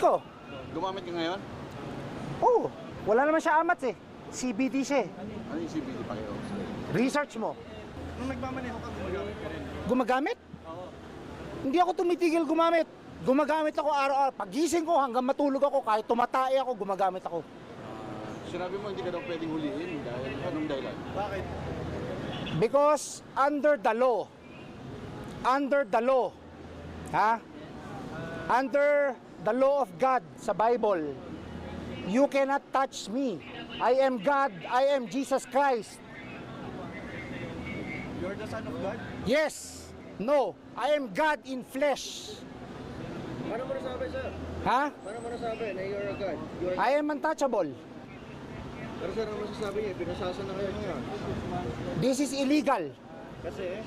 Ikaw? Gumamit ka ngayon? Oo. Wala naman siya amats eh. CBD siya eh. Ano yung CBD pa kayo? Research mo. Nung nagmamaneho ka, gumagamit ka rin. Gumagamit? Oo. Hindi ako tumitigil gumamit. Gumagamit ako araw-araw. Pagising ko hanggang matulog ako, kahit tumatay ako, gumagamit ako. Sinabi mo hindi ka daw pwedeng huliin dahil anong dahilan? Bakit? Because under the law, ha? Under the law of God sa Bible, you cannot touch me. I am God, I am Jesus Christ. You're the son of God? Yes, no, I am God in flesh. Paano mo nasabi, sir? Ha? Paano mo nasabi na you're a God? You're... I am untouchable. Pero sir, ano masasabi niya? Pinasasa na kayo ngayon. This is illegal. Kasi,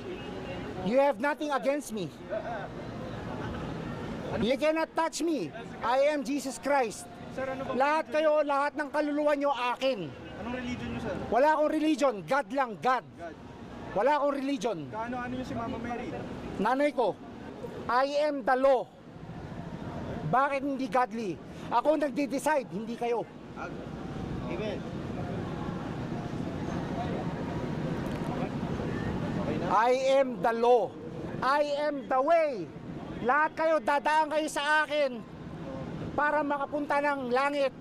You have nothing against me. You cannot touch me. I am Jesus Christ. sir, ano bang Lahat religion kayo, lahat ng kaluluwa nyo akin. niyo? Anong religion niyo, sir? Wala akong religion, God lang, God. God. Wala akong religion. Kaano-ano niyo si Mama Mary? Nanay ko, I am the law. Bakit hindi godly? Ako nagde-decide, hindi kayo. Amen. I am the law. I am the way. Lahat kayo, dadaan kayo sa akin para makapunta ng langit.